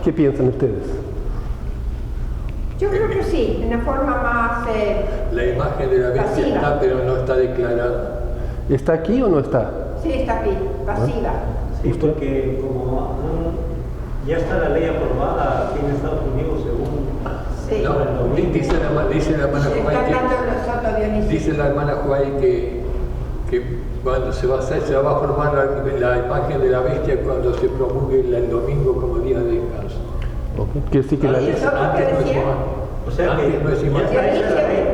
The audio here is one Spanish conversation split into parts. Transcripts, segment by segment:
¿Qué piensan ustedes? Yo creo que sí, en la forma más... la imagen de la bestia pasiva. está, pero no está declarada. ¿Está aquí o no está? Sí, está aquí, pasiva. Sí, porque como ya está la ley aprobada aquí en Estados Unidos según... Sí. No, dice la hermana Sí, Juárez está hablando de nosotros, Dionisio. dice la hermana Juárez que cuando se va a formar la imagen de la bestia cuando se promulgue el domingo como día de descanso. Okay. Quiere decir que la... ¿Y eso qué decía? O sea que Antes no es imagen. ya está hecha la ley.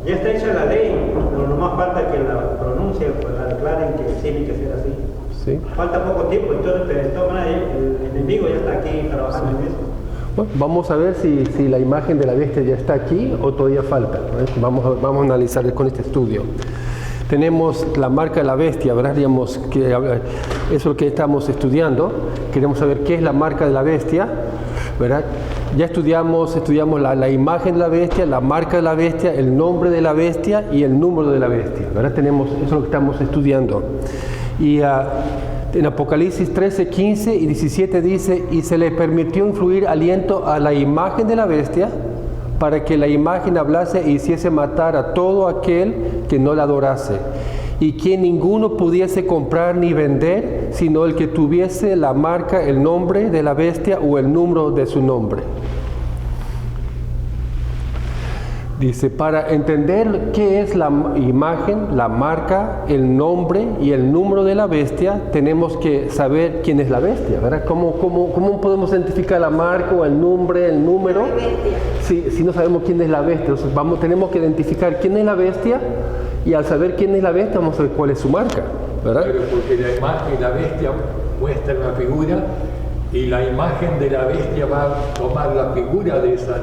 Ya está hecha la ley, pero nomás falta que la pronuncien, pues la declaren que tiene que ser así. Sí. Falta poco tiempo, entonces pero de todas maneras el enemigo ya está aquí trabajando en eso. Bueno, vamos a ver si la imagen de la bestia ya está aquí o todavía falta. Vamos a analizar con este estudio. Tenemos la marca de la bestia, ¿verdad? Digamos que eso es lo que estamos estudiando. Queremos saber qué es la marca de la bestia, ¿verdad? Ya estudiamos la imagen de la bestia, la marca de la bestia, el nombre de la bestia y el número de la bestia, ¿verdad? Tenemos eso es lo que estamos estudiando. Y en Apocalipsis 13, 15 y 17 dice, y se le permitió influir aliento a la imagen de la bestia para que la imagen hablase e hiciese matar a todo aquel que no la adorase, y que ninguno pudiese comprar ni vender, sino el que tuviese la marca, el nombre de la bestia o el número de su nombre. Dice, para entender qué es la imagen, la marca, el nombre y el número de la bestia, tenemos que saber quién es la bestia, ¿verdad? ¿Cómo podemos identificar la marca o el nombre, el número? Si no sabemos quién es la bestia, entonces tenemos que identificar quién es la bestia, y al saber quién es la bestia vamos a ver cuál es su marca, ¿verdad? Pero porque la imagen de la bestia muestra una figura y la imagen de la bestia va a tomar la figura de esa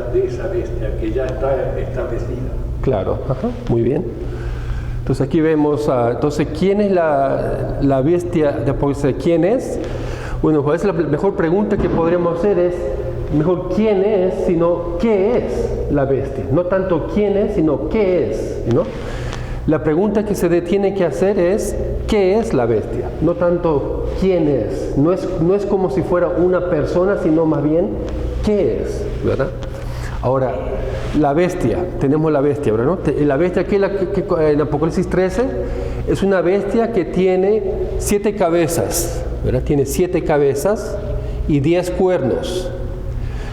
bestia que ya está establecida. Claro, ajá, muy bien. Entonces aquí vemos, entonces, ¿quién es la bestia de Apocalipsis? ¿Quién es? Bueno, pues la mejor pregunta que podríamos hacer es, mejor quién es, sino qué es la bestia. No tanto quién es, sino qué es, ¿no? La pregunta que se tiene que hacer es, ¿qué es la bestia? No tanto quién es. No es como si fuera una persona, sino más bien, ¿qué es? ¿Verdad? Ahora, la bestia, tenemos la bestia, ¿verdad? ¿No? La bestia que en Apocalipsis 13 es una bestia que tiene 7 cabezas, ¿verdad? Tiene 7 cabezas y 10 cuernos,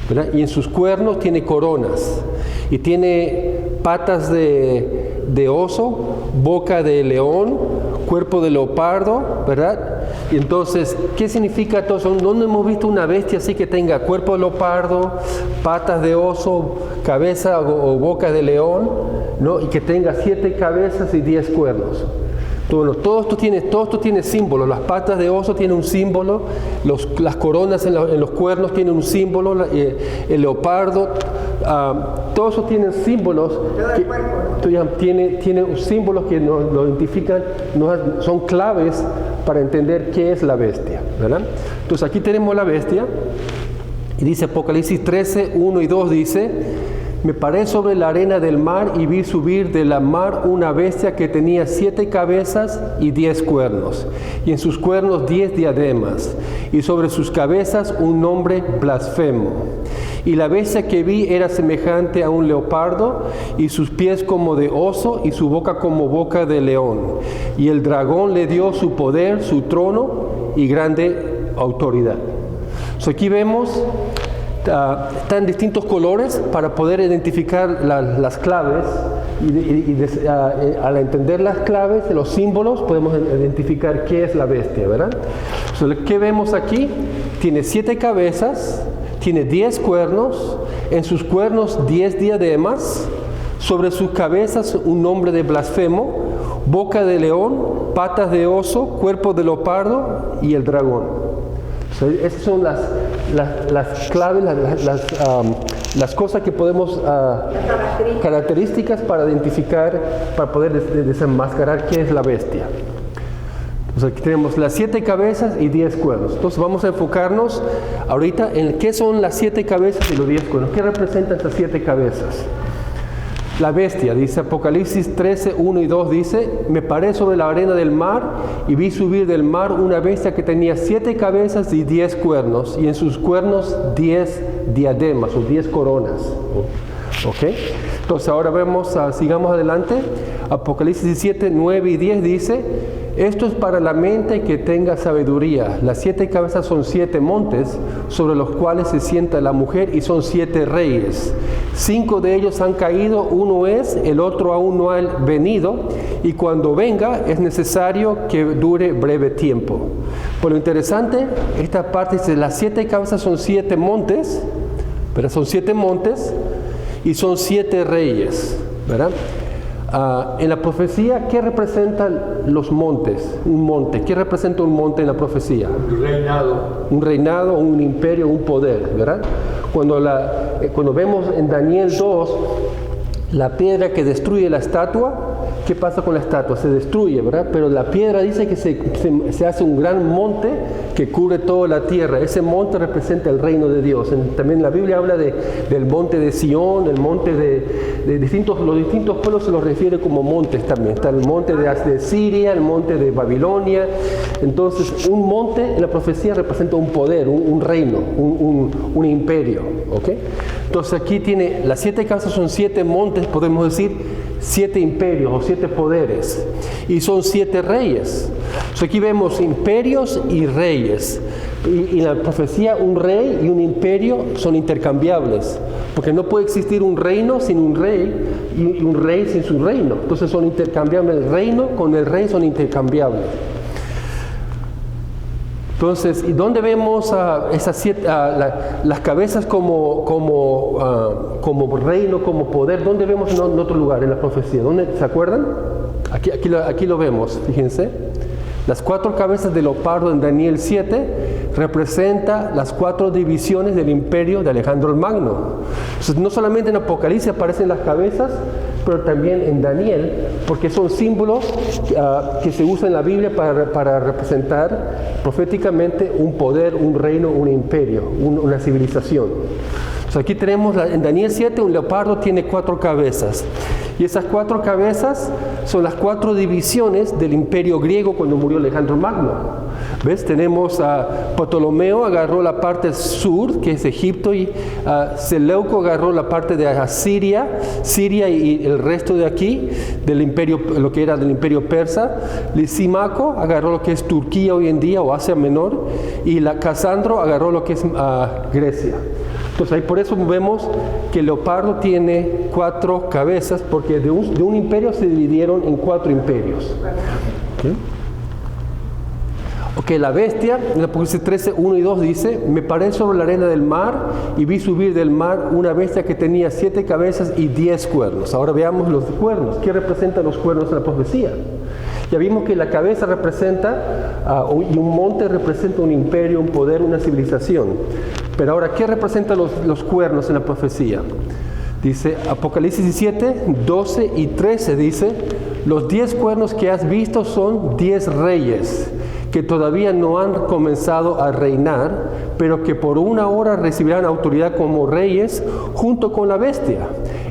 ¿verdad? Y en sus cuernos tiene coronas y tiene patas de oso, boca de león, cuerpo de leopardo, ¿verdad? Y entonces, ¿qué significa todo eso? ¿No hemos visto una bestia así que tenga cuerpo de leopardo, patas de oso, cabeza o boca de león, ¿no? Y que tenga 7 cabezas y 10 cuernos? Bueno, todo esto tiene símbolos. Las patas de oso tienen un símbolo, las coronas en los cuernos tienen un símbolo, el leopardo, todos esos tienen símbolos tiene símbolos que nos identifican, son claves para entender qué es la bestia, ¿verdad? Entonces aquí tenemos la bestia y dice Apocalipsis 13, 1 y 2 dice: me paré sobre la arena del mar y vi subir de la mar una bestia que tenía 7 cabezas y 10 cuernos, y en sus cuernos 10 diademas, y sobre sus cabezas un nombre blasfemo. Y la bestia que vi era semejante a un leopardo, y sus pies como de oso, y su boca como boca de león. Y el dragón le dio su poder, su trono y grande autoridad. Aquí vemos... están distintos colores para poder identificar las claves y al entender las claves, los símbolos, podemos identificar qué es la bestia, ¿verdad? ¿Qué vemos aquí? Tiene 7 cabezas, tiene 10 cuernos, en sus cuernos 10 diademas, sobre sus cabezas un nombre de blasfemo, boca de león, patas de oso, cuerpo de leopardo y el dragón. Esas son las claves, las cosas que podemos, características para identificar, para poder desenmascarar qué es la bestia. Entonces aquí tenemos las 7 cabezas y 10 cuernos. Entonces vamos a enfocarnos ahorita en qué son las 7 cabezas y los 10 cuernos. ¿Qué representan estas 7 cabezas? La bestia, dice Apocalipsis 13, 1 y 2, dice: me paré sobre la arena del mar y vi subir del mar una bestia que tenía 7 cabezas y 10 cuernos, y en sus cuernos 10 diademas o 10 coronas. ¿Ok? Entonces ahora vemos, sigamos adelante. Apocalipsis 17, 9 y 10 dice: esto es para la mente que tenga sabiduría. Las 7 cabezas son 7 montes sobre los cuales se sienta la mujer, y son 7 reyes. 5 de ellos han caído, uno es, el otro aún no ha venido, y cuando venga es necesario que dure breve tiempo. Por lo interesante, esta parte dice: las 7 cabezas son 7 montes, pero son 7 montes y son 7 reyes, ¿verdad? En la profecía, ¿qué representan los montes? Un monte. ¿Qué representa un monte en la profecía? Un reinado. Un reinado, un imperio, un poder, ¿verdad? Cuando vemos en Daniel 2 la piedra que destruye la estatua, ¿qué pasa con la estatua? Se destruye, ¿verdad? Pero la piedra dice que se hace un gran monte que cubre toda la tierra. Ese monte representa el reino de Dios. También la Biblia habla del monte de Sión, el monte de los distintos pueblos se los refiere como montes también. Está el monte de Siria, el monte de Babilonia. Entonces, un monte en la profecía representa un poder, un reino, un imperio. ¿Ok? Entonces aquí tiene, las 7 casas son 7 montes, podemos decir 7 imperios o 7 poderes, y son 7 reyes. Entonces aquí vemos imperios y reyes, y en la profecía un rey y un imperio son intercambiables, porque no puede existir un reino sin un rey y un rey sin su reino. Entonces son intercambiables, el reino con el rey son intercambiables. Entonces, ¿y dónde vemos esas 7, las cabezas como reino, como poder? ¿Dónde vemos en otro lugar en la profecía? ¿Dónde, se acuerdan? Aquí lo vemos, fíjense. Las 4 cabezas de leopardo en Daniel 7 representa las 4 divisiones del imperio de Alejandro el Magno. Entonces, no solamente en Apocalipsis aparecen las cabezas, pero también en Daniel, porque son símbolos que se usan en la Biblia para representar proféticamente un poder, un reino, un imperio, una civilización. Entonces aquí tenemos en Daniel 7, un leopardo tiene 4 cabezas, y esas 4 cabezas son las 4 divisiones del imperio griego cuando murió Alejandro Magno. ¿Ves? Tenemos a Ptolomeo agarró la parte sur, que es Egipto, y Seleuco agarró la parte de Siria y el resto de aquí, del imperio, lo que era del imperio persa. Lisímaco agarró lo que es Turquía hoy en día, o Asia Menor, y Casandro agarró lo que es Grecia. Entonces ahí por eso vemos que el leopardo tiene 4 cabezas, porque de un imperio se dividieron en 4 imperios. Ok, la bestia, en Apocalipsis 13, 1 y 2 dice: me paré sobre la arena del mar y vi subir del mar una bestia que tenía 7 cabezas y 10 cuernos. Ahora veamos los cuernos. ¿Qué representan los cuernos en la profecía? Ya vimos que la cabeza representa, y un monte representa un imperio, un poder, una civilización. Pero ahora, ¿qué representan los cuernos en la profecía? Dice Apocalipsis 17, 12 y 13, dice: los 10 cuernos que has visto son 10 reyes, que todavía no han comenzado a reinar, pero que por una hora recibirán autoridad como reyes junto con la bestia.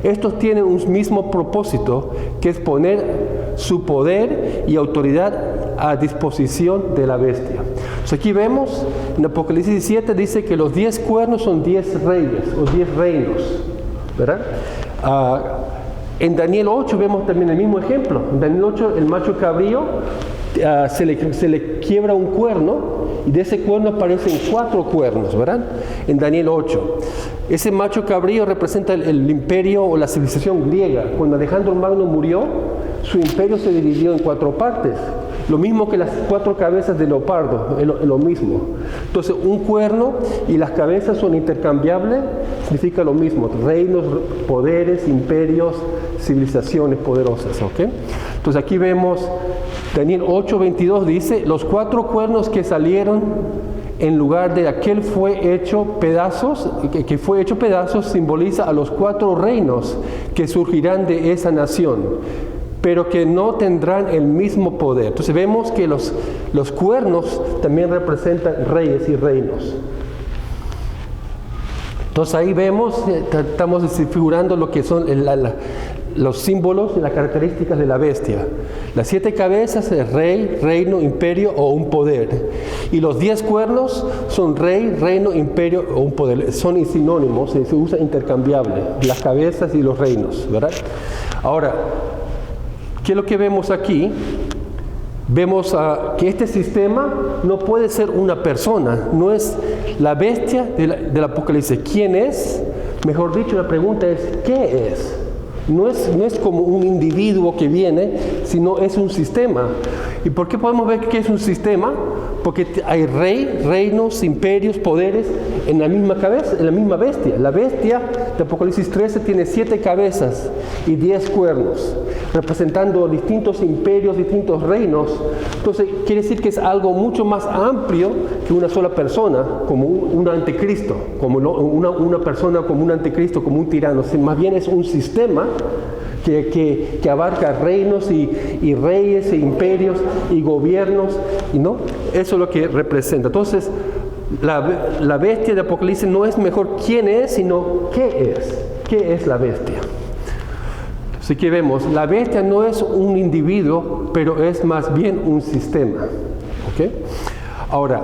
Estos tienen un mismo propósito, que es poner su poder y autoridad a disposición de la bestia. Entonces aquí vemos, en Apocalipsis 17 dice que los 10 cuernos son 10 reyes o 10 reinos, ¿verdad? En Daniel 8 vemos también el mismo ejemplo. En Daniel 8 el macho cabrío se le quiebra un cuerno, y de ese cuerno aparecen 4 cuernos, ¿verdad? En Daniel 8. Ese macho cabrío representa el imperio o la civilización griega. Cuando Alejandro Magno murió, su imperio se dividió en 4 partes. Lo mismo que las 4 cabezas de leopardo, es lo mismo. Entonces, un cuerno y las cabezas son intercambiables, significa lo mismo: reinos, poderes, imperios, civilizaciones poderosas. ¿Ok? Entonces, aquí vemos Daniel 8:22 dice: los 4 cuernos que salieron en lugar de aquel fue hecho pedazos, que fue hecho pedazos, simboliza a los 4 reinos que surgirán de esa nación, pero que no tendrán el mismo poder. Entonces vemos que los cuernos también representan reyes y reinos. Entonces ahí vemos, estamos figurando lo que son los símbolos y las características de la bestia. Las 7 cabezas es rey, reino, imperio o un poder. Y los 10 cuernos son rey, reino, imperio o un poder. Son sinónimos, se usa intercambiable, las cabezas y los reinos, ¿verdad? Ahora, ¿qué es lo que vemos aquí? Vemos que este sistema no puede ser una persona, no es la bestia del Apocalipsis. ¿Quién es? Mejor dicho, la pregunta es, ¿qué es? No es como un individuo que viene, sino es un sistema. ¿Y por qué podemos ver que es un sistema? Porque hay reinos, imperios, poderes en la misma cabeza, en la misma bestia. La bestia de Apocalipsis 13 tiene 7 cabezas y 10 cuernos, representando distintos imperios, distintos reinos. Entonces, quiere decir que es algo mucho más amplio que una sola persona, como un anticristo, como una persona como un anticristo, como un tirano. Más bien es un sistema que abarca reinos y reyes e imperios y gobiernos, ¿no? Eso es lo que representa. Entonces, la bestia de Apocalipsis no es mejor quién es, sino qué es. ¿Qué es la bestia? Así que vemos, la bestia no es un individuo, pero es más bien un sistema. ¿Okay? Ahora,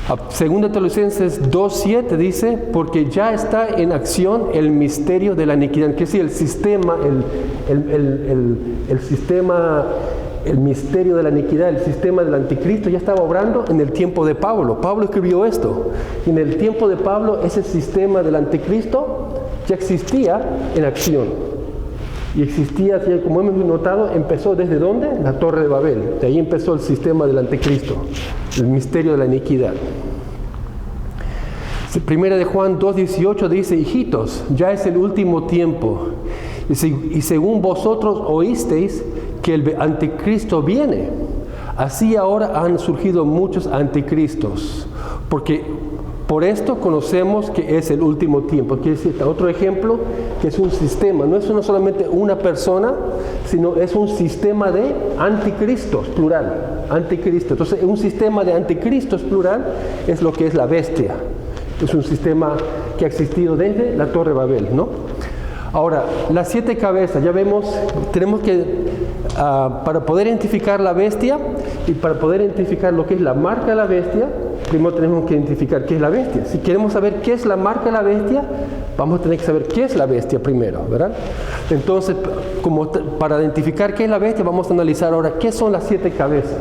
2 Tesalonicenses 2:7 dice, porque ya está en acción el misterio de la iniquidad. Que sí, el sistema, el sistema, el misterio de la iniquidad, el sistema del anticristo ya estaba obrando en el tiempo de Pablo. Pablo escribió esto. Y en el tiempo de Pablo, ese sistema del anticristo ya existía en acción. Y existía, como hemos notado, empezó ¿desde dónde? La Torre de Babel. De ahí empezó el sistema del anticristo, el misterio de la iniquidad. Primera de Juan 2:18 dice, hijitos, ya es el último tiempo. Y según vosotros oísteis que el anticristo viene, así ahora han surgido muchos anticristos. Porque por esto conocemos que es el último tiempo. Quiere decir, otro ejemplo, que es un sistema. No es solamente una persona, sino es un sistema de anticristos, plural. Anticristo. Entonces, un sistema de anticristos, plural, es lo que es la bestia. Es un sistema que ha existido desde la Torre de Babel, ¿no? Ahora, las 7 cabezas, ya vemos, tenemos que, para poder identificar la bestia y para poder identificar lo que es la marca de la bestia, primero tenemos que identificar qué es la bestia. Si queremos saber qué es la marca de la bestia, vamos a tener que saber qué es la bestia primero, ¿verdad? Entonces, para identificar qué es la bestia, vamos a analizar ahora qué son las 7 cabezas.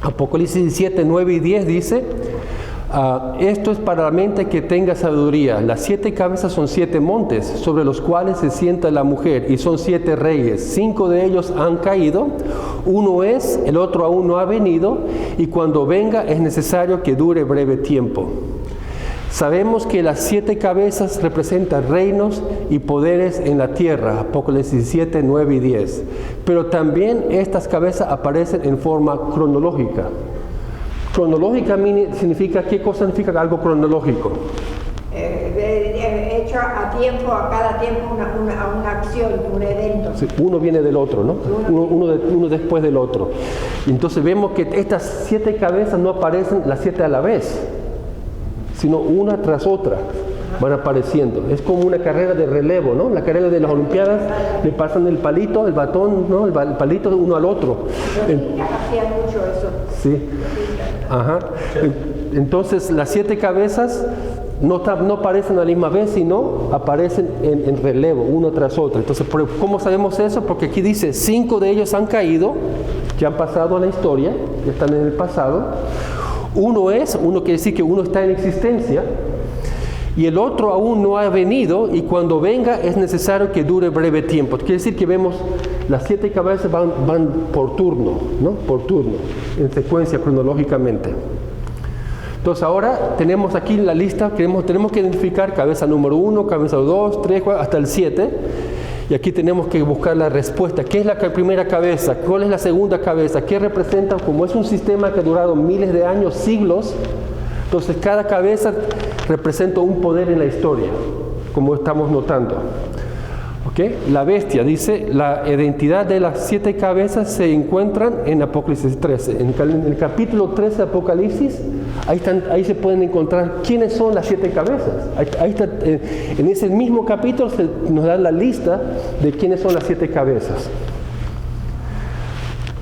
Apocalipsis 17, 9 y 10 dice, esto es para la mente que tenga sabiduría. Las 7 cabezas son 7 montes sobre los cuales se sienta la mujer, y son 7 reyes. 5 de ellos han caído, uno es, el otro aún no ha venido, y cuando venga es necesario que dure breve tiempo. Sabemos que las 7 cabezas representan reinos y poderes en la tierra, Apocalipsis 17, 9 y 10. Pero también estas cabezas aparecen en forma cronológica. Cronológica significa, ¿qué cosa significa algo cronológico? Hecho a tiempo, a cada tiempo una acción, un evento. Sí, uno viene del otro, ¿no? Uno después del otro. Y entonces vemos que estas 7 cabezas no aparecen las 7 a la vez, sino una tras otra van apareciendo. Es como una carrera de relevo, ¿no? La carrera de las Olimpiadas, le pasan el palito, el batón, ¿no? El palito uno al otro. Hacían mucho eso. Sí. Ajá. Entonces las 7 cabezas no aparecen a la misma vez, sino aparecen en relevo, uno tras otro. Entonces, ¿cómo sabemos eso? Porque aquí dice, 5 de ellos han caído, que han pasado a la historia, ya están en el pasado. Uno quiere decir que uno está en existencia, y el otro aún no ha venido, y cuando venga es necesario que dure breve tiempo. Quiere decir que vemos las 7 cabezas van por turno, ¿no? Por turno, en secuencia cronológicamente. Entonces ahora tenemos aquí la lista, tenemos que identificar cabeza número 1, cabeza 2, 3, 4, hasta el 7. Y aquí tenemos que buscar la respuesta. ¿Qué es la primera cabeza? ¿Cuál es la segunda cabeza? ¿Qué representa? Como es un sistema que ha durado miles de años, siglos, entonces cada cabeza representa un poder en la historia, como estamos notando. ¿Okay? La bestia, dice, la identidad de las 7 cabezas se encuentran en Apocalipsis 13. En el capítulo 13 de Apocalipsis, ahí se pueden encontrar quiénes son las 7 cabezas. Ahí está, en ese mismo capítulo nos da la lista de quiénes son las 7 cabezas.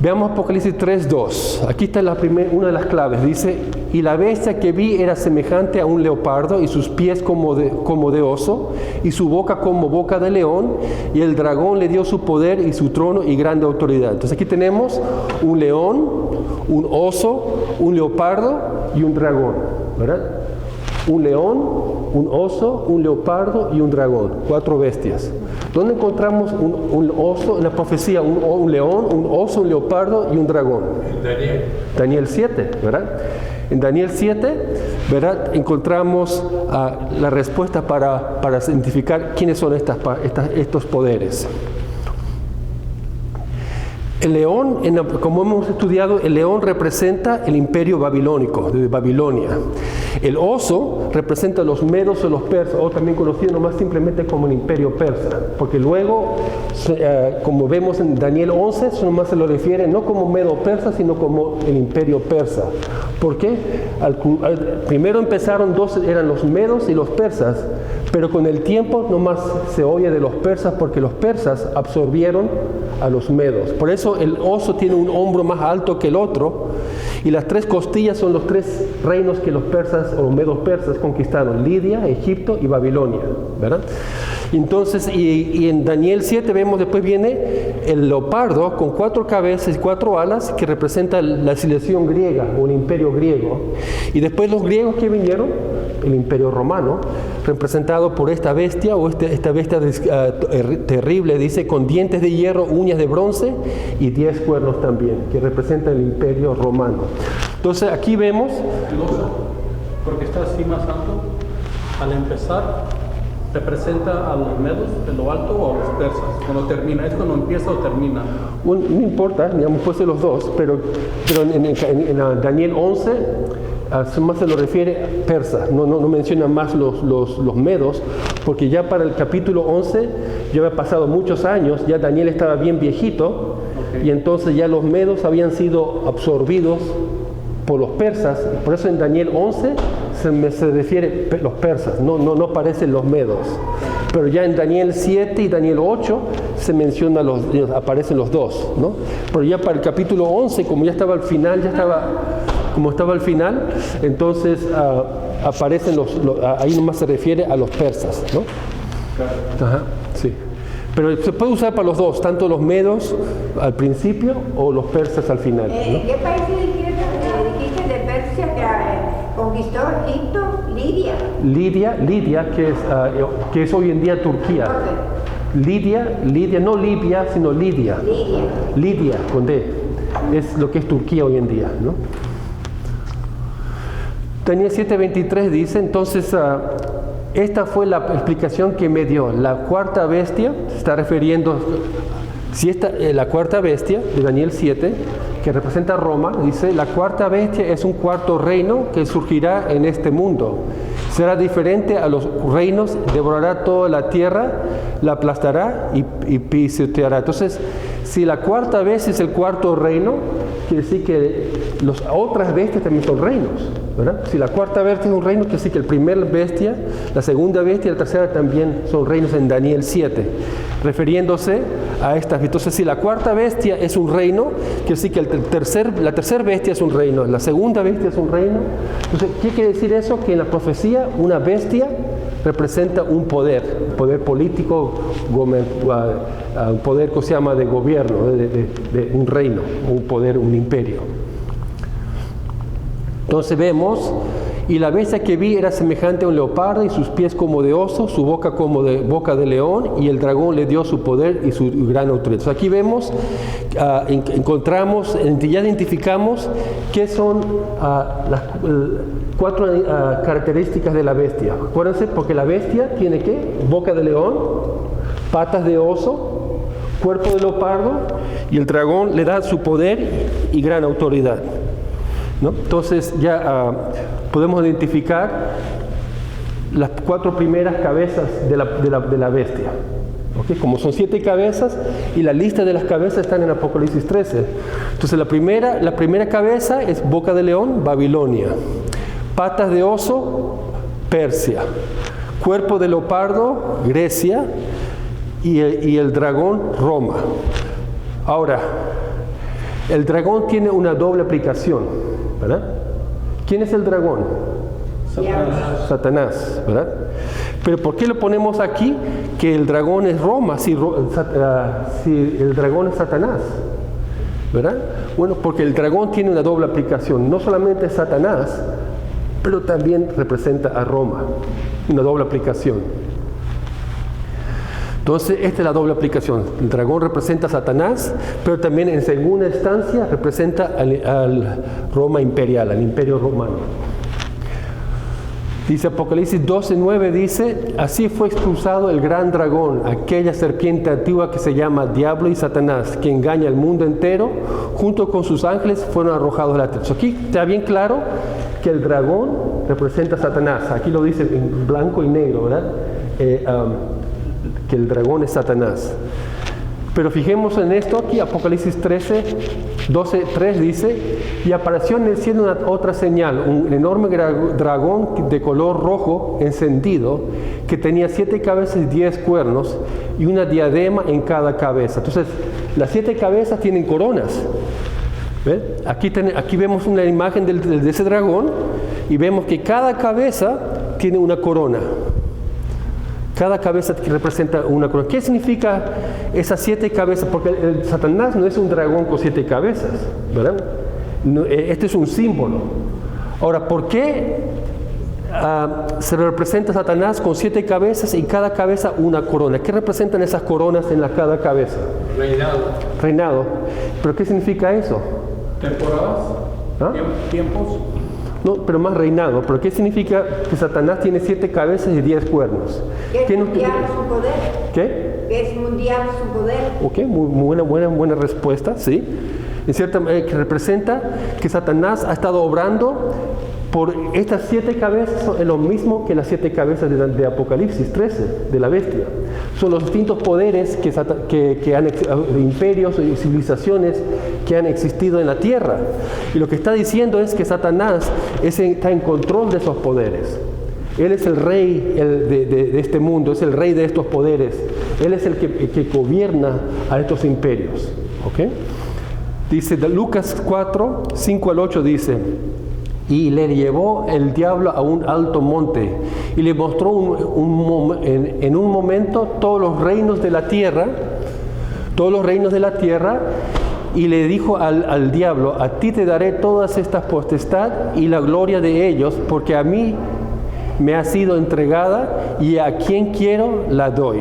Veamos Apocalipsis 3:2. Aquí está una de las claves. Dice, y la bestia que vi era semejante a un leopardo, y sus pies como de oso, y su boca como boca de león, y el dragón le dio su poder y su trono y grande autoridad. Entonces aquí tenemos un león, un oso, un leopardo y un dragón, ¿verdad? Un león, un oso, un leopardo y un dragón. 4 bestias. ¿Dónde encontramos un oso en la profecía? Un león, un oso, un leopardo y un dragón. En Daniel 7, ¿verdad? En Daniel 7, ¿verdad? Encontramos la respuesta para identificar quiénes son estos poderes. El león, como hemos estudiado, el león representa el imperio babilónico, de Babilonia. El oso representa los medos o los persas, o también conocido nomás simplemente como el imperio persa, porque luego, como vemos en Daniel 11, eso nomás se lo refiere no como medo persa, sino como el imperio persa. ¿Por qué? Primero empezaron eran los medos y los persas, pero con el tiempo nomás se oye de los persas porque los persas absorbieron a los medos. Por eso el oso tiene un hombro más alto que el otro, y las 3 costillas son los 3 reinos que los persas o los medos persas conquistaron: Lidia, Egipto y Babilonia, ¿verdad? Entonces, y en Daniel 7 vemos, después viene el leopardo con 4 cabezas y 4 alas, que representa la civilización griega o el imperio griego. Y después los griegos que vinieron, el imperio romano, representado por esta bestia, o esta bestia terrible, dice, con dientes de hierro, uñas de bronce y 10 cuernos también, que representa el imperio romano. Entonces aquí vemos el oso, porque está así más alto, al empezar representa a los medos de lo alto o a los persas. Cuando termina, ¿es cuando empieza o termina? No importa, digamos, puede ser los dos, pero en Daniel 11 más se lo refiere a persas, no menciona más los medos, porque ya para el capítulo 11 ya había pasado muchos años, ya Daniel estaba bien viejito, y entonces ya los medos habían sido absorbidos por los persas. Por eso en Daniel 11 se refiere los persas, no aparecen los medos. Pero ya en Daniel 7 y Daniel 8 se menciona aparecen los dos, ¿no? Pero ya para el capítulo 11, como ya estaba al final, entonces aparecen ahí nomás se refiere a los persas, ¿no? Ajá, sí. Pero se puede usar para los dos, tanto los medos al principio o los persas al final, ¿no? ¿Qué país dijiste de Persia que conquistó Egipto? Lidia, que es hoy en día Turquía. Lidia, no Libia, sino Lidia. Lidia, con D. Es lo que es Turquía hoy en día, ¿no? Daniel 7:23 dice, entonces, esta fue la explicación que me dio. La 4ª bestia, se está refiriendo, la 4ª bestia de Daniel 7, que representa a Roma, dice, la 4ª bestia es un 4º reino que surgirá en este mundo. Será diferente a los reinos, devorará toda la tierra, la aplastará y pisoteará. Entonces, si la 4ª bestia es el 4º reino, quiere decir que las otras bestias también son reinos, ¿verdad? Si la 4ª bestia es un reino, quiere decir que el primer bestia, la 2ª bestia y la 3ª también son reinos en Daniel 7, refiriéndose a estas. Entonces, si la 4ª bestia es un reino, quiere decir que la 3ª bestia es un reino, la 2ª bestia es un reino. Entonces, ¿qué quiere decir eso? Que en la profecía una bestia representa un poder político, un poder que se llama de gobierno, de un reino, un poder, un imperio. Entonces vemos, y la bestia que vi era semejante a un leopardo, y sus pies como de oso, su boca como de boca de león, y el dragón le dio su poder y su gran autoridad. Entonces aquí vemos, ya identificamos qué son las 4 características de la bestia. Acuérdense, porque la bestia tiene ¿qué? Boca de león, patas de oso, cuerpo de leopardo, y el dragón le da su poder y gran autoridad, ¿no? Entonces ya podemos identificar las 4 primeras cabezas de la bestia. ¿Okay? Como son 7 cabezas y la lista de las cabezas están en Apocalipsis 13. Entonces la primera cabeza es boca de león, Babilonia. Patas de oso, Persia. Cuerpo de leopardo, Grecia. Y el dragón, Roma. Ahora, el dragón tiene una doble aplicación, ¿verdad? ¿Quién es el dragón? Satanás, ¿verdad? Pero ¿por qué lo ponemos aquí que el dragón es Roma si el dragón es Satanás? ¿Verdad? Bueno, porque el dragón tiene una doble aplicación. No solamente es Satanás, pero también representa a Roma. Una doble aplicación. Entonces, esta es la doble aplicación. El dragón representa a Satanás, pero también en segunda instancia representa al Roma imperial, al imperio romano. Dice Apocalipsis 12:9, dice, así fue expulsado el gran dragón, aquella serpiente antigua que se llama Diablo y Satanás, que engaña al mundo entero, junto con sus ángeles fueron arrojados al Hades. Aquí está bien claro que el dragón representa a Satanás. Aquí lo dice en blanco y negro, ¿verdad? Que el dragón es Satanás. Pero fijemos en esto aquí, Apocalipsis 12:3 dice, y apareció en el cielo otra señal, un enorme dragón de color rojo encendido, que tenía 7 cabezas y 10 cuernos, y una diadema en cada cabeza. Entonces, las 7 cabezas tienen coronas. ¿Ves? Aquí vemos una imagen de ese dragón, y vemos que cada cabeza tiene una corona. Cada cabeza que representa una corona. ¿Qué significa esas 7 cabezas? Porque el Satanás no es un dragón con 7 cabezas, ¿verdad? No, este es un símbolo. Ahora, ¿por qué se representa a Satanás con 7 cabezas y cada cabeza una corona? ¿Qué representan esas coronas en cada cabeza? Reinado. ¿Pero qué significa eso? Temporadas, ¿Ah? Tiempos. No, pero más reinado. ¿Pero qué significa que Satanás tiene 7 cabezas y 10 cuernos? ¿Qué es mundial su poder? ¿Qué? ¿Qué es mundial su poder? Ok, muy buena respuesta, ¿sí? En cierta manera, que representa que Satanás ha estado obrando por estas 7 cabezas, es lo mismo que las 7 cabezas de Apocalipsis 13, de la bestia. Son los distintos poderes que han imperios y civilizaciones que han existido en la tierra. Y lo que está diciendo es que Satanás está en control de esos poderes. Él es el rey de este mundo, es el rey de estos poderes. Él es el que gobierna a estos imperios. ¿Okay? Dice Lucas 4, 5 al 8 dice, y le llevó el diablo a un alto monte y le mostró en un momento todos los reinos de la tierra, y le dijo al diablo, a ti te daré todas estas potestad y la gloria de ellos, porque a mí me ha sido entregada y a quien quiero la doy.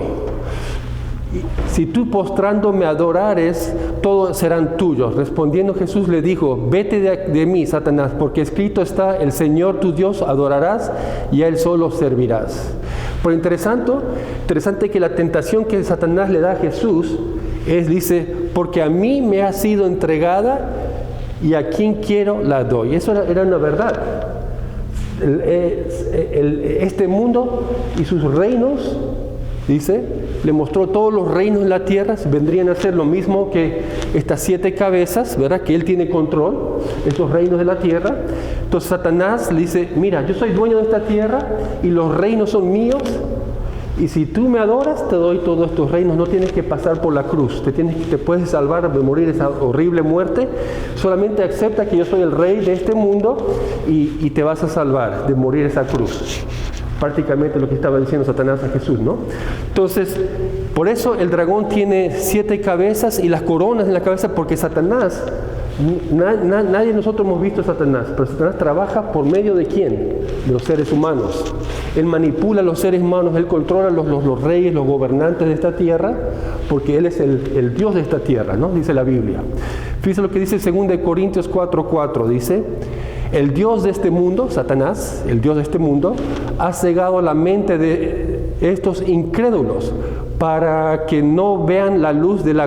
Si tú postrando me adorares, todos serán tuyos. Respondiendo Jesús le dijo, vete de mí, Satanás, porque escrito está, el Señor tu Dios adorarás y a Él solo servirás. Pero interesante que la tentación que Satanás le da a Jesús dice, porque a mí me ha sido entregada y a quien quiero la doy. Eso era una verdad. Este mundo y sus reinos, dice, le mostró todos los reinos de la tierra, vendrían a ser lo mismo que estas 7 cabezas, ¿verdad? Que él tiene control, estos reinos de la tierra. Entonces Satanás le dice, mira, yo soy dueño de esta tierra y los reinos son míos, y si tú me adoras, te doy todos estos reinos, no tienes que pasar por la cruz, te puedes salvar de morir esa horrible muerte, solamente acepta que yo soy el rey de este mundo y te vas a salvar de morir esa cruz. Prácticamente lo que estaba diciendo Satanás a Jesús, ¿no? Entonces, por eso el dragón tiene 7 cabezas y las coronas en la cabeza, porque Satanás, nadie de nosotros hemos visto a Satanás, pero Satanás trabaja por medio de ¿quién? De los seres humanos. Él manipula a los seres humanos, él controla los reyes, los gobernantes de esta tierra, porque él es el Dios de esta tierra, ¿no? Dice la Biblia. Fíjense lo que dice 2 Corintios 4:4, dice, el Dios de este mundo, Satanás, el Dios de este mundo, ha cegado la mente de estos incrédulos para que no vean la luz del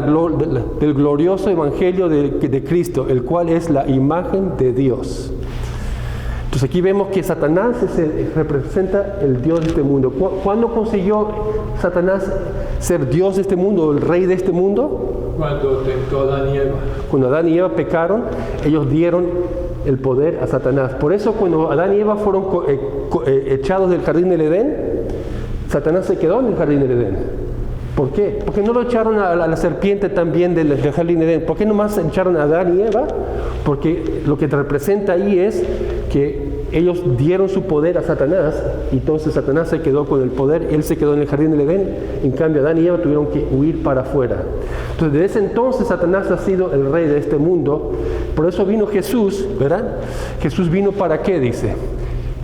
glorioso evangelio de Cristo, el cual es la imagen de Dios. Entonces aquí vemos que Satanás representa el Dios de este mundo. ¿Cuándo consiguió Satanás ser Dios de este mundo, el rey de este mundo? Cuando tentó a Adán y Eva. Cuando Adán y Eva pecaron, ellos dieron el poder a Satanás. Por eso cuando Adán y Eva fueron echados del jardín del Edén, Satanás se quedó en el jardín del Edén. ¿Por qué? Porque no lo echaron a la serpiente también del jardín del Edén. ¿Por qué nomás echaron a Adán y Eva? Porque lo que representa ahí es que ellos dieron su poder a Satanás, y entonces Satanás se quedó con el poder, él se quedó en el jardín del Edén, en cambio Adán y Eva tuvieron que huir para afuera. Entonces desde ese entonces Satanás ha sido el rey de este mundo. Por eso vino Jesús, ¿verdad? Jesús vino ¿para qué? Dice,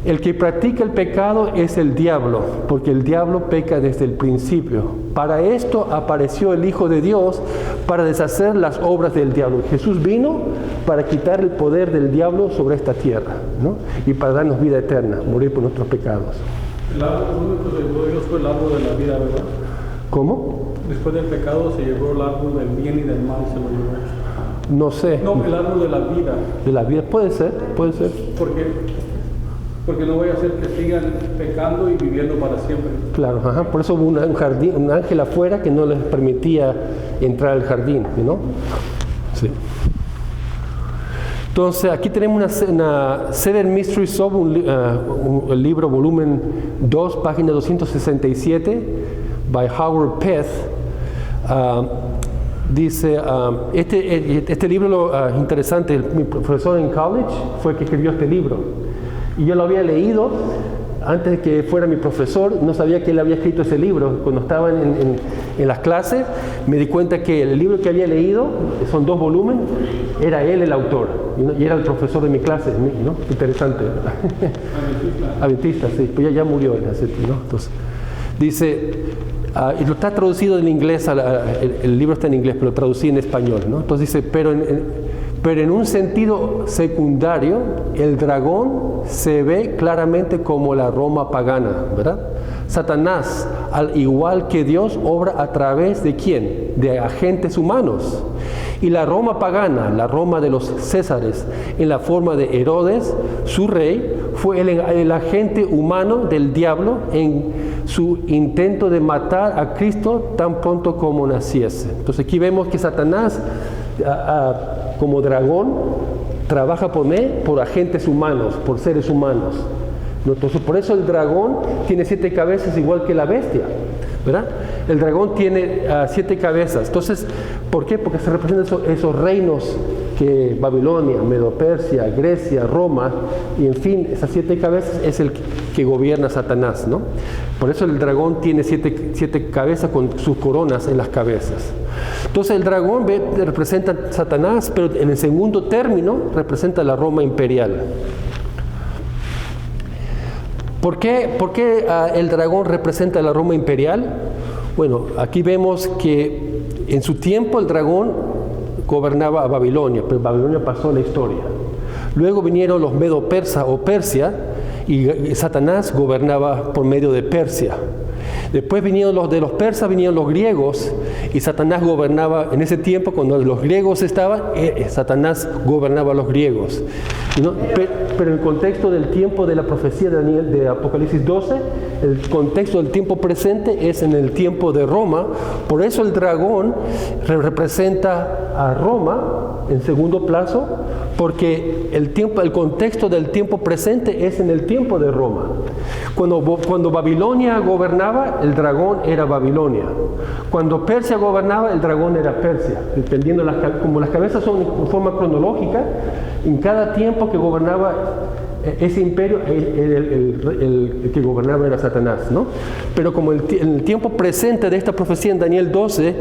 el que practica el pecado es el diablo, porque el diablo peca desde el principio. Para esto apareció el Hijo de Dios, para deshacer las obras del diablo. Jesús vino para quitar el poder del diablo sobre esta tierra, ¿no? Y para darnos vida eterna, morir por nuestros pecados. El árbol único que se llevó Dios fue el árbol de la vida, ¿verdad? ¿Cómo? Después del pecado se llevó el árbol del bien y del mal, se lo llevó. No sé. No, el árbol de la vida. De la vida, puede ser. Porque no voy a hacer que sigan pecando y viviendo para siempre. Claro, ajá. Por eso hubo un ángel afuera que no les permitía entrar al jardín, ¿no? Sí. Entonces, aquí tenemos una Seven Mysteries of, el libro volumen 2, página 267, by Howard Peth. Dice, este libro interesante, mi profesor en college fue el que escribió este libro. Y yo lo había leído antes de que fuera mi profesor, no sabía que él había escrito ese libro. Cuando estaba en las clases, me di cuenta que el libro que había leído, son 2 volúmenes, era él el autor, y era el profesor de mi clase, ¿no? Interesante. Adventista, sí, pues ya murió él, ¿no? Entonces, dice, y lo está traducido en inglés, el libro está en inglés, pero lo traducí en español, ¿no? Entonces dice, pero en un sentido secundario, el dragón se ve claramente como la Roma pagana, ¿verdad? Satanás, al igual que Dios, obra a través de ¿quién? De agentes humanos. Y la Roma pagana, la Roma de los Césares, en la forma de Herodes, su rey, fue el agente humano del diablo en su intento de matar a Cristo tan pronto como naciese. Entonces aquí vemos que Satanás, como dragón, trabaja por agentes humanos, por seres humanos. Entonces, por eso el dragón tiene 7 cabezas igual que la bestia, ¿verdad? El dragón tiene 7 cabezas. Entonces, ¿por qué? Porque se representan esos reinos que Babilonia, Medo-Persia, Grecia, Roma, y en fin, esas 7 cabezas es el que gobierna Satanás, ¿no? Por eso el dragón tiene 7 cabezas con sus coronas en las cabezas. Entonces el dragón representa a Satanás, pero en el segundo término representa a la Roma imperial. ¿Por qué el dragón representa a la Roma imperial? Bueno, aquí vemos que en su tiempo el dragón gobernaba a Babilonia, pero Babilonia pasó a la historia. Luego vinieron los Medo-Persa o Persia, y Satanás gobernaba por medio de Persia. Después vinieron los persas, vinieron los griegos, y Satanás gobernaba en ese tiempo. Cuando los griegos estaban, Satanás gobernaba a los griegos, ¿no? Pero en el contexto del tiempo de la profecía de Daniel, de Apocalipsis 12, el contexto del tiempo presente es en el tiempo de Roma. Por eso el dragón representa a Roma en segundo plazo, porque el contexto del tiempo presente es en el tiempo de Roma. Cuando Babilonia gobernaba, el dragón era Babilonia. Cuando Persia gobernaba, el dragón era Persia. Dependiendo, como las cabezas son en forma cronológica, en cada tiempo que gobernaba ese imperio, el que gobernaba era Satanás, ¿no? Pero como en el tiempo presente de esta profecía en Daniel 12,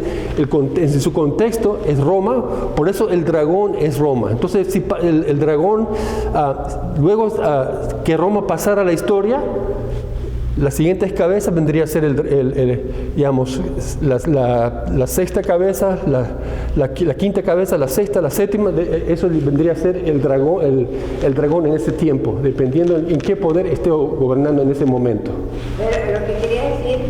en su contexto es Roma, por eso el dragón es Roma. Entonces, si el dragón, luego que Roma pasara a la historia, las siguientes cabezas vendría a ser digamos, la sexta cabeza, la quinta cabeza, la sexta, la séptima. Eso vendría a ser el dragón en ese tiempo, dependiendo en qué poder esté gobernando en ese momento. Pero lo que quería decir,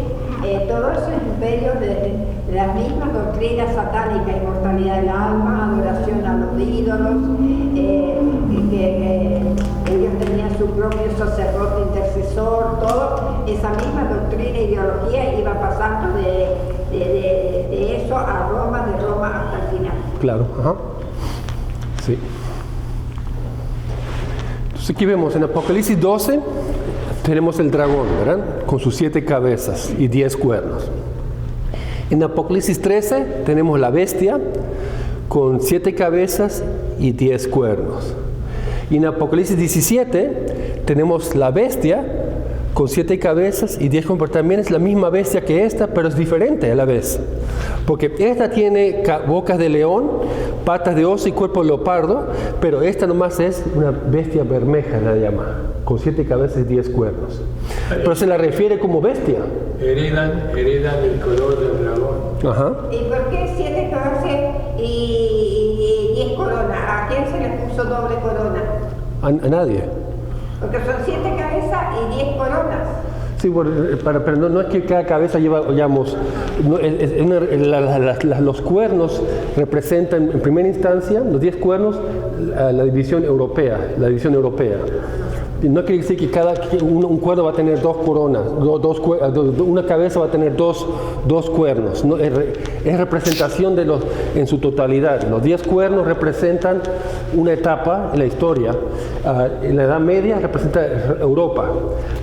todos esos imperios de las mismas doctrinas satánicas, inmortalidad del alma, adoración a los ídolos, ellos tenían su propio sacerdote intercesor, todo, esa misma doctrina e ideología iba pasando de eso a Roma, de Roma hasta el final. Claro, ajá. Sí. Entonces aquí vemos en Apocalipsis 12, tenemos el dragón, ¿verdad? Con sus 7 cabezas y 10 cuernos. En Apocalipsis 13 tenemos la bestia con 7 cabezas y 10 cuernos. Y en Apocalipsis 17 tenemos la bestia con 7 cabezas y 10 cuernos. También es la misma bestia que esta, pero es diferente a la vez. Porque esta tiene bocas de león, patas de oso y cuerpo de leopardo, pero esta nomás es una bestia bermeja, la llama, con 7 cabezas y 10 cuernos. Pero se la refiere como bestia. Heredan el color del dragón. Ajá. ¿Y por qué 7 cabezas y 10 coronas? ¿A quién se le puso doble corona? A nadie. Porque son 7 cabezas y 10 coronas. Sí, pero no es que cada cabeza lleva, digamos, los cuernos representan en primera instancia, los 10 cuernos, la división europea, Y no quiere decir que un cuerno va a tener 2 coronas, una cabeza va a tener dos cuernos. No, es representación en su totalidad. Los 10 cuernos representan una etapa en la historia. En la Edad Media representa Europa,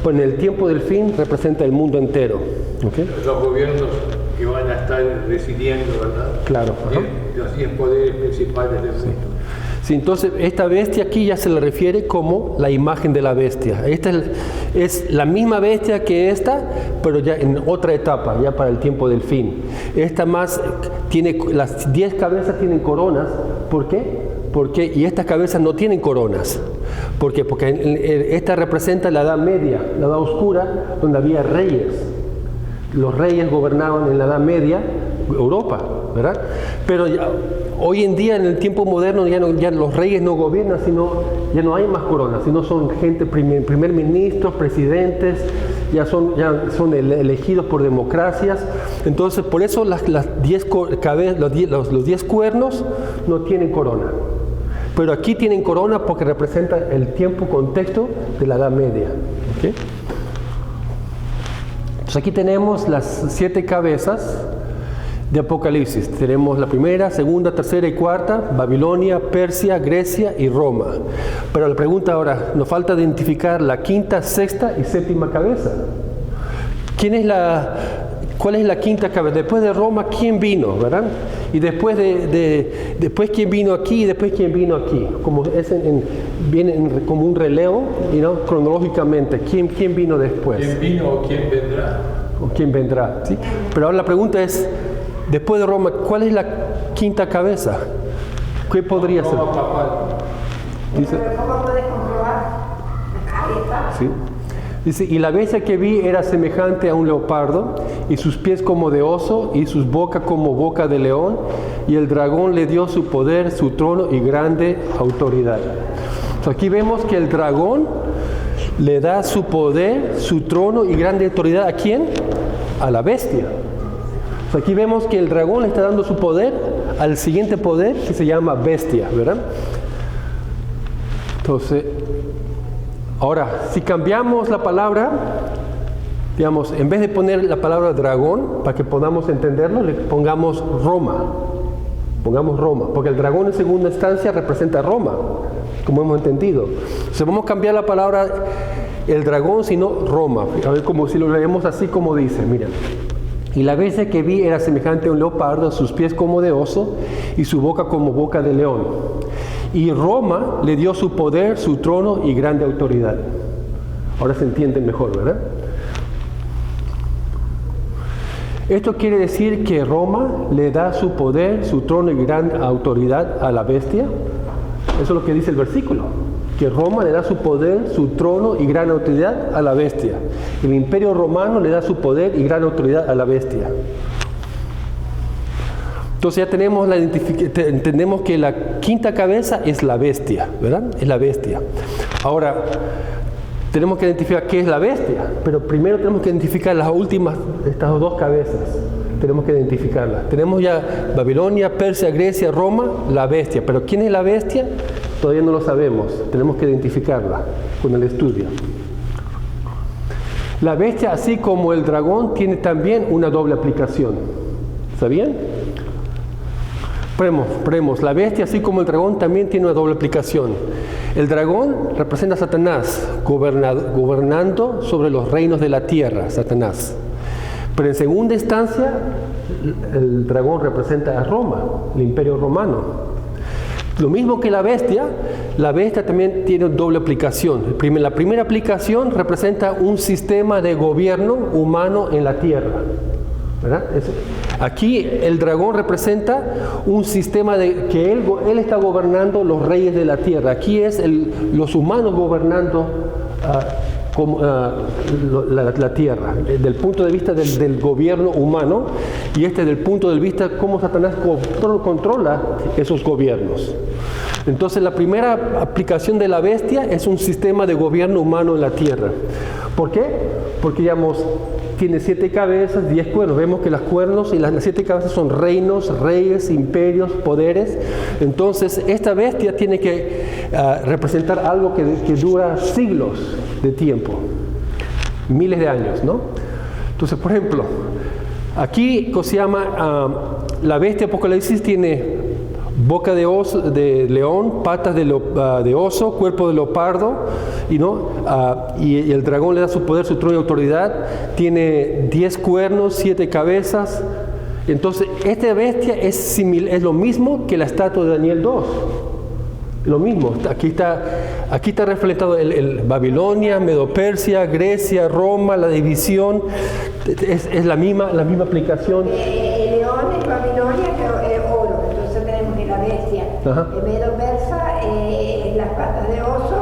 pues en el tiempo del fin representa el mundo entero. ¿Okay? Los gobiernos que van a estar residiendo, ¿verdad? Claro. Los 10 poderes principales del mundo. Sí, entonces esta bestia aquí ya se le refiere como la imagen de la bestia. Esta es la misma bestia que esta, pero ya en otra etapa, ya para el tiempo del fin. Esta más tiene, las 10 cabezas tienen coronas. ¿Por qué? Y estas cabezas no tienen coronas. ¿Por qué? Porque esta representa la Edad Media, la Edad Oscura, donde había reyes. Los reyes gobernaban en la Edad Media Europa, ¿verdad? Pero hoy en día, en el tiempo moderno, ya los reyes no gobiernan, sino ya no hay más coronas, sino son gente, primer ministros, presidentes, ya son elegidos por democracias. Entonces, por eso los 10 cuernos no tienen corona. Pero aquí tienen corona porque representa el tiempo, contexto de la Edad Media. ¿Okay? Entonces aquí tenemos las 7 cabezas de Apocalipsis. Tenemos la primera, segunda, tercera y cuarta: Babilonia, Persia, Grecia y Roma. Pero la pregunta ahora, nos falta identificar la quinta, sexta y séptima cabeza. ¿Cuál es la quinta cabeza? Después de Roma, ¿quién vino? ¿Verdad? Y después después quién vino aquí y después quién vino aquí. Como viene como un relevo, cronológicamente. ¿Quién vino después? ¿Quién vino o quién vendrá? ¿O quién vendrá? ¿Sí? Pero ahora la pregunta es, después de Roma, ¿cuál es la quinta cabeza? ¿Qué podría ser? Roma papal. Dice, ¿Cómo puedes comprobar? Ahí está. ¿sí? Dice, y la bestia que vi era semejante a un leopardo, y sus pies como de oso, y sus bocas como boca de león, y el dragón le dio su poder, su trono y grande autoridad. Entonces aquí vemos que el dragón le da su poder, su trono y grande autoridad. ¿A quién? A la bestia. Entonces aquí vemos que el dragón le está dando su poder al siguiente poder, que se llama bestia, ¿verdad? Entonces, ahora, si cambiamos la palabra, digamos, en vez de poner la palabra dragón, para que podamos entenderlo, le pongamos Roma. Pongamos Roma, porque el dragón en segunda instancia representa Roma, como hemos entendido. Entonces vamos a cambiar la palabra el dragón, sino Roma. A ver, como si lo leemos así como dice, mira. Y la bestia que vi era semejante a un leopardo, sus pies como de oso y su boca como boca de león. Y Roma le dio su poder, su trono y grande autoridad. Ahora se entiende mejor, ¿verdad? Esto quiere decir que Roma le da su poder, su trono y gran autoridad a la bestia. Eso es lo que dice el versículo. Que Roma le da su poder, su trono y gran autoridad a la bestia. El imperio romano le da su poder y gran autoridad a la bestia. Entonces ya tenemos entendemos que la quinta cabeza es la bestia, ¿verdad? Es la bestia. Ahora, tenemos que identificar qué es la bestia, pero primero tenemos que identificar las últimas, estas 2 cabezas. Tenemos que identificarlas. Tenemos ya Babilonia, Persia, Grecia, Roma, la bestia. Pero ¿quién es la bestia? Todavía no lo sabemos, tenemos que identificarla con el estudio. La bestia, así como el dragón, tiene también una doble aplicación. ¿Sabían? Premos, la bestia, así como el dragón, también tiene una doble aplicación. El dragón representa a Satanás, gobernando sobre los reinos de la tierra, Satanás. Pero en segunda instancia, el dragón representa a Roma, el imperio romano. Lo mismo que la bestia también tiene doble aplicación. La primera aplicación representa un sistema de gobierno humano en la tierra, ¿verdad? Aquí el dragón representa un sistema que él está gobernando los reyes de la tierra. Aquí es los humanos gobernando la tierra, desde el punto de vista del gobierno humano, y desde el punto de vista cómo Satanás controla esos gobiernos. Entonces la primera aplicación de la bestia es un sistema de gobierno humano en la tierra. ¿Por qué? Porque digamos, tiene 7 cabezas, 10 cuernos. Vemos que los cuernos y las 7 cabezas son reinos, reyes, imperios, poderes. Entonces esta bestia tiene que representar algo que dura siglos de tiempo, miles de años, ¿no? Entonces, por ejemplo, aquí se llama la bestia Apocalipsis tiene boca de león, patas de oso, cuerpo de leopardo, y el dragón le da su poder, su trono y autoridad. Tiene 10 cuernos, 7 cabezas. Entonces, esta bestia es lo mismo que la estatua de Daniel 2. Lo mismo, aquí está reflejado el Babilonia, Medo-Persia, Grecia, Roma, la división, es la misma aplicación. El león es Babilonia, pero es oro, entonces tenemos que la bestia. El Medo-Persa es las patas de oso,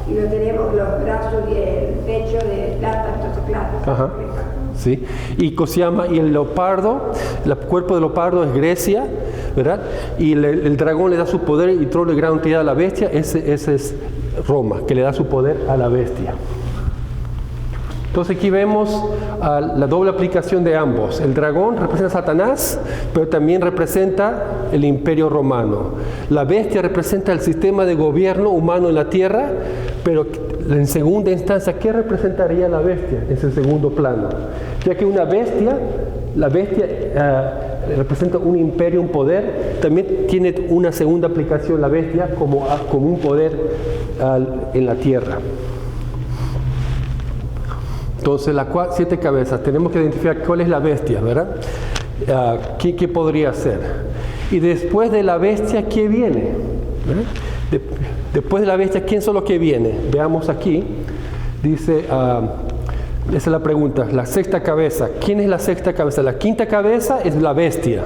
y luego tenemos los brazos y el pecho de plata, entonces plata. Sí, y el leopardo, el cuerpo del leopardo es Grecia, ¿verdad? Y el dragón le da su poder y trono y gran autoridad a la bestia. Ese es Roma, que le da su poder a la bestia. Entonces aquí vemos la doble aplicación de ambos. El dragón representa a Satanás, pero también representa el imperio romano. La bestia representa el sistema de gobierno humano en la tierra, pero en segunda instancia, ¿qué representaría la bestia en ese segundo plano? Ya que la bestia representa un imperio, un poder, también tiene una segunda aplicación la bestia como un poder en la tierra. Entonces, las 7 cabezas, tenemos que identificar cuál es la bestia, ¿verdad? ¿Qué podría ser? Y después de la bestia, ¿qué viene? Después de la bestia, ¿quién son los que viene? Veamos aquí, dice, esa es la pregunta, la sexta cabeza. ¿Quién es la sexta cabeza? La quinta cabeza es la bestia.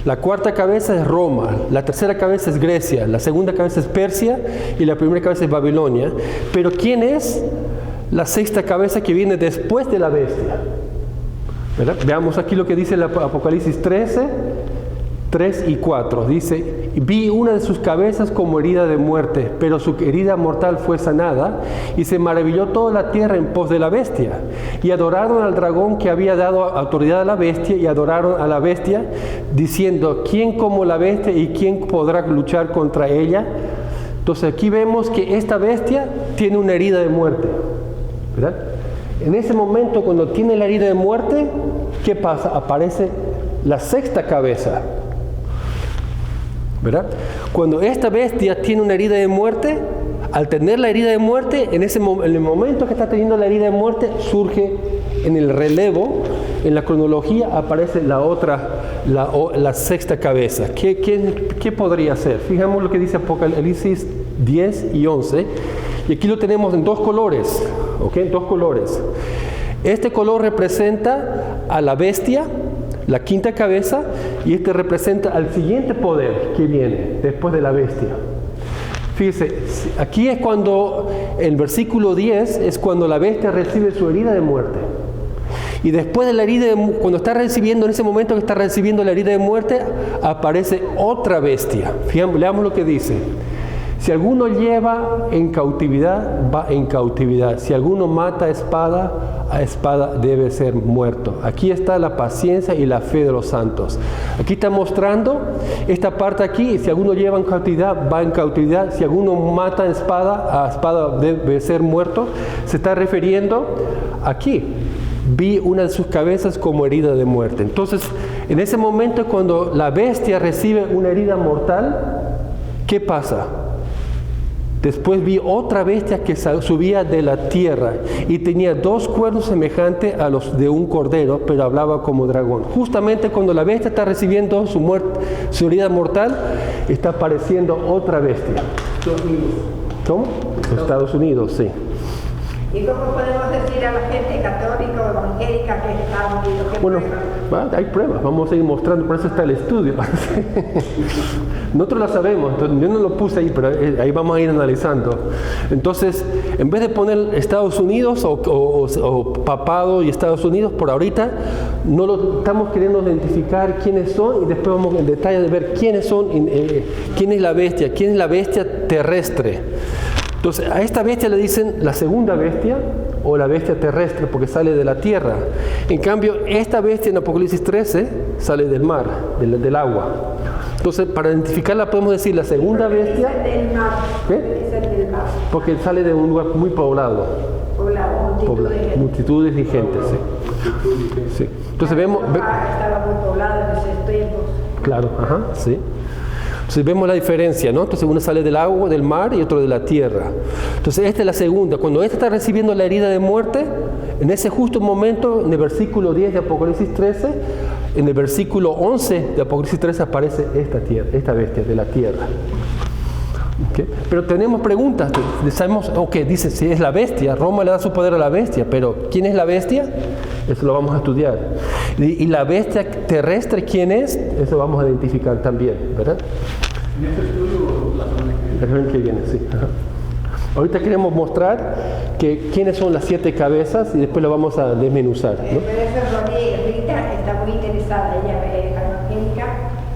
La cuarta cabeza es Roma. La tercera cabeza es Grecia. La segunda cabeza es Persia. Y la primera cabeza es Babilonia. Pero ¿quién es la sexta cabeza que viene después de la bestia? ¿Verdad? Veamos aquí lo que dice el Apocalipsis 13, 3 y 4. Dice, vi una de sus cabezas como herida de muerte, pero su herida mortal fue sanada, y se maravilló toda la tierra en pos de la bestia. Y adoraron al dragón que había dado autoridad a la bestia, y adoraron a la bestia, diciendo, ¿quién como la bestia y quién podrá luchar contra ella? Entonces aquí vemos que esta bestia tiene una herida de muerte, ¿verdad? En ese momento, cuando tiene la herida de muerte, ¿qué pasa? Aparece la sexta cabeza, ¿verdad? Cuando esta bestia tiene una herida de muerte, al tener la herida de muerte, en el momento que está teniendo la herida de muerte, surge en el relevo, en la cronología, aparece la sexta cabeza. ¿Qué podría ser? Fijamos lo que dice Apocalipsis 10 y 11, y aquí lo tenemos en 2 colores, ¿ok? 2 colores. Este color representa a la bestia, la quinta cabeza, y este representa al siguiente poder que viene después de la bestia. Fíjese, aquí es cuando, el versículo 10, es cuando la bestia recibe su herida de muerte. Y después de la herida, cuando está recibiendo, en ese momento que está recibiendo la herida de muerte, aparece otra bestia. Fíjate, leamos lo que dice. Si alguno lleva en cautividad, va en cautividad. Si alguno mata a espada debe ser muerto. Aquí está la paciencia y la fe de los santos. Aquí está mostrando esta parte aquí. Si alguno lleva en cautividad, va en cautividad. Si alguno mata a espada debe ser muerto. Se está refiriendo aquí. Vi una de sus cabezas como herida de muerte. Entonces, en ese momento cuando la bestia recibe una herida mortal, ¿qué pasa? Después vi otra bestia que subía de la tierra y tenía 2 cuernos semejantes a los de un cordero, pero hablaba como dragón. Justamente cuando la bestia está recibiendo su herida mortal, está apareciendo otra bestia. Estados Unidos. ¿Cómo? Estados Unidos, sí. ¿Y cómo podemos decir a la gente católica o evangélica que Estados Unidos? Bueno, hay pruebas, vamos a ir mostrando, por eso está el estudio. Nosotros la sabemos, entonces, yo no lo puse ahí, pero ahí vamos a ir analizando. Entonces, en vez de poner Estados Unidos o papado y Estados Unidos, por ahorita, no lo estamos queriendo identificar quiénes son y después vamos en detalle de ver quiénes son, quién es la bestia terrestre. Entonces, a esta bestia le dicen la segunda bestia o la bestia terrestre porque sale de la tierra. En cambio, esta bestia en Apocalipsis 13 sale del mar, del agua. Entonces, para identificarla podemos decir la segunda bestia. Es el del mar. ¿Qué? Es el del mar. Porque sale de un lugar muy poblado. Multitudes de gente, sí. Sí. Entonces vemos. Estaba muy poblado en esos tiempos. Claro, ajá, sí. Entonces vemos la diferencia, ¿no? Entonces uno sale del agua, del mar y otro de la tierra. Entonces esta es la segunda. Cuando esta está recibiendo la herida de muerte, en ese justo momento, en el versículo 10 de Apocalipsis 13, en el versículo 11 de Apocalipsis 13 aparece esta bestia de la tierra. ¿Okay? Pero tenemos preguntas. Sabemos, dice, si es la bestia, Roma le da su poder a la bestia, pero ¿quién es la bestia? Eso lo vamos a estudiar. Y la bestia terrestre, ¿quién es? Eso vamos a identificar también, ¿verdad? En este estudio, la semana que viene, sí. Ajá. Ahorita queremos mostrar quiénes son las 7 cabezas y después lo vamos a desmenuzar, ¿no? Por eso Rita está muy interesada, ella es evangélica.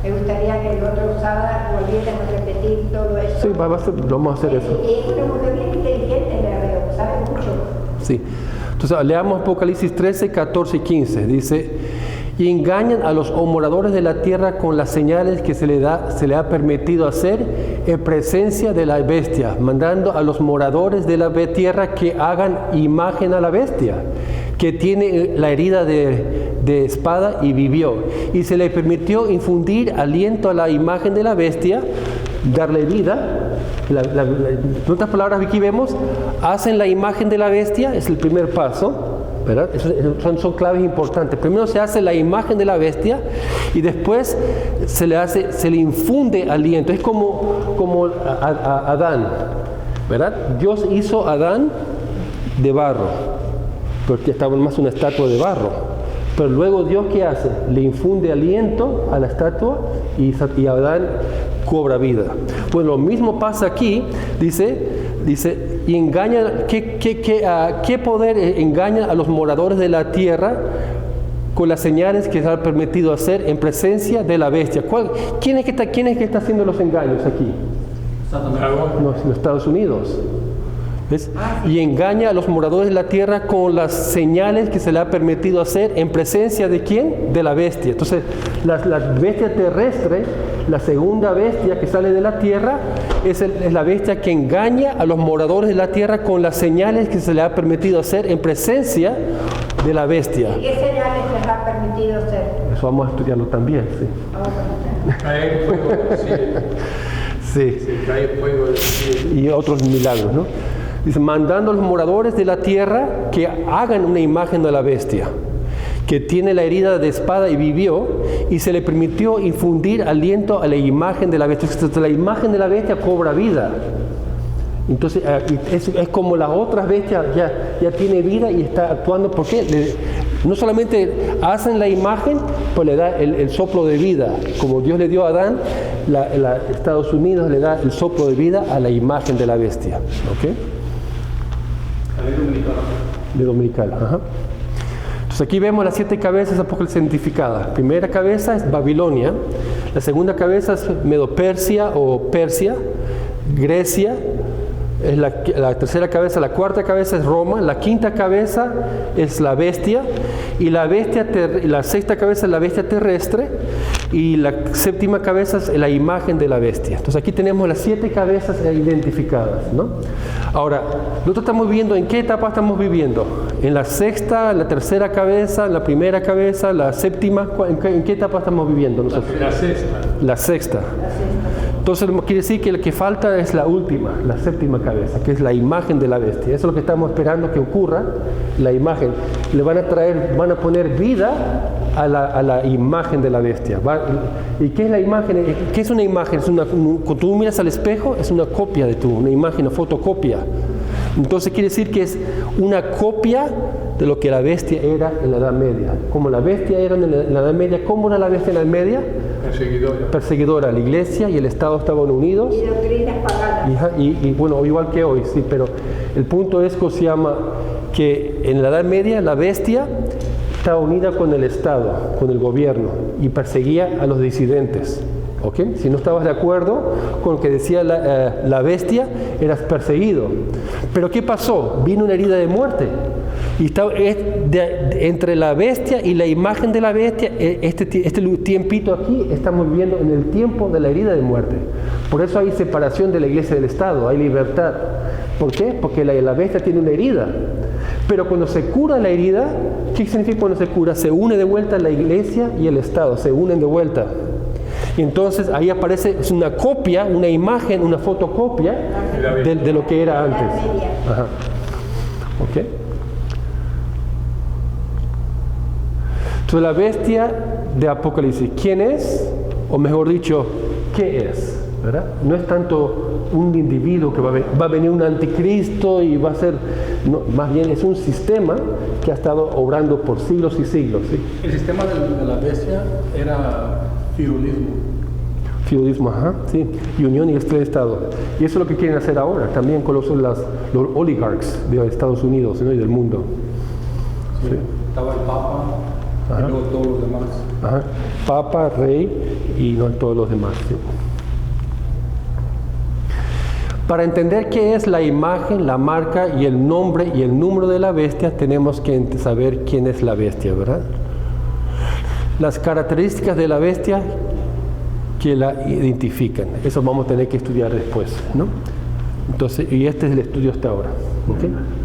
Me gustaría que el otro sábado volviéramos a repetir todo eso. Sí, vamos a hacer eso. Es una mujer bien inteligente, le sabe mucho. Sí. Entonces, leamos Apocalipsis 13, 14 y 15. Dice, y engañan a los moradores de la tierra con las señales que se le ha permitido hacer en presencia de la bestia, mandando a los moradores de la tierra que hagan imagen a la bestia, que tiene la herida de espada y vivió. Y se le permitió infundir aliento a la imagen de la bestia, darle vida. En otras palabras, aquí vemos, hacen la imagen de la bestia, es el primer paso, ¿verdad? Son claves importantes. Primero se hace la imagen de la bestia y después se le infunde aliento. Es como a Adán, ¿verdad? Dios hizo a Adán de barro, porque estaba más una estatua de barro. Pero luego Dios, ¿qué hace? Le infunde aliento a la estatua y Adán cobra vida. Pues lo mismo pasa aquí, dice, y engaña, ¿qué poder engaña a los moradores de la tierra con las señales que se han permitido hacer en presencia de la bestia? ¿Quién es que está haciendo los engaños aquí? Los Estados Unidos. ¿Ves? Y engaña a los moradores de la tierra con las señales que se le ha permitido hacer en presencia de ¿quién? De la bestia. Entonces, la bestia terrestre, la segunda bestia que sale de la tierra, es la bestia que engaña a los moradores de la tierra con las señales que se le ha permitido hacer en presencia de la bestia. ¿Y qué señales les ha permitido hacer? Eso vamos a estudiarlo también, sí. Caer fuego del cielo. Sí. Caer fuego del cielo. Y otros milagros, ¿no? Dice, mandando a los moradores de la tierra que hagan una imagen de la bestia, que tiene la herida de espada y vivió, y se le permitió infundir aliento a la imagen de la bestia. Entonces, la imagen de la bestia cobra vida. Entonces, es como las otras bestias ya tiene vida y está actuando. Porque no solamente hacen la imagen, pues le da el soplo de vida. Como Dios le dio a Adán, Estados Unidos le da el soplo de vida a la imagen de la bestia. ¿Ok? De dominical, ajá. Entonces aquí vemos las 7 cabezas apocalípticas identificadas. La primera cabeza es Babilonia, la segunda cabeza es Medo-Persia o Persia, Grecia es la tercera cabeza, la cuarta cabeza es Roma, la quinta cabeza es la bestia, y la sexta cabeza es la bestia terrestre, y la séptima cabeza es la imagen de la bestia. Entonces aquí tenemos las 7 cabezas identificadas, ¿no? Ahora, nosotros estamos viviendo, ¿en qué etapa estamos viviendo? ¿En la sexta, la tercera cabeza, la primera cabeza, la séptima? ¿En qué etapa estamos viviendo nosotros? La sexta. La sexta. Entonces quiere decir que lo que falta es la última, la séptima cabeza, que es la imagen de la bestia. Eso es lo que estamos esperando que ocurra, la imagen. Le van a poner vida a la imagen de la bestia. ¿Y qué es la imagen? ¿Qué es una imagen? Cuando tú miras al espejo, es una copia de una imagen, una fotocopia. Entonces quiere decir que es una copia de lo que la bestia era en la Edad Media. Como la bestia era en la Edad Media, ¿cómo era la bestia en la Edad Media? Perseguidora. La iglesia y el Estado estaban unidos. Y doctrinas paganas. Y bueno, igual que hoy, sí, pero el punto es que se llama que en la Edad Media la bestia estaba unida con el Estado, con el gobierno, y perseguía a los disidentes. ¿Okay? Si no estabas de acuerdo con lo que decía la bestia, eras perseguido. Pero ¿qué pasó? Vino una herida de muerte. Y entre la bestia y la imagen de la bestia, este tiempito aquí, estamos viviendo en el tiempo de la herida de muerte. Por eso hay separación de la iglesia del Estado, hay libertad. ¿Por qué? Porque la bestia tiene una herida. Pero cuando se cura la herida, ¿qué significa cuando se cura? Se une de vuelta la iglesia y el Estado, se unen de vuelta. Y entonces ahí aparece una copia, una imagen, una fotocopia de lo que era antes. Ajá. ¿Ok? Entonces la bestia de Apocalipsis, ¿quién es? O mejor dicho, ¿qué es? ¿Verdad? No es tanto un individuo que va a venir un anticristo y va a ser, no, más bien es un sistema que ha estado obrando por siglos y siglos. ¿Sí? El sistema de la bestia era feudalismo. Feudalismo, ajá, sí. Y unión y estrés de Estado. Y eso es lo que quieren hacer ahora, también con los oligarchs de Estados Unidos, ¿no? Y del mundo. Sí. Sí. Estaba el Papa. Ajá. Y luego todos los demás. Ajá. Papa, rey y no todos los demás. ¿Sí? Para entender qué es la imagen, la marca y el nombre y el número de la bestia, tenemos que saber quién es la bestia, ¿verdad? Las características de la bestia que la identifican. Eso vamos a tener que estudiar después, ¿no? Entonces, y este es el estudio hasta ahora. ¿Okay?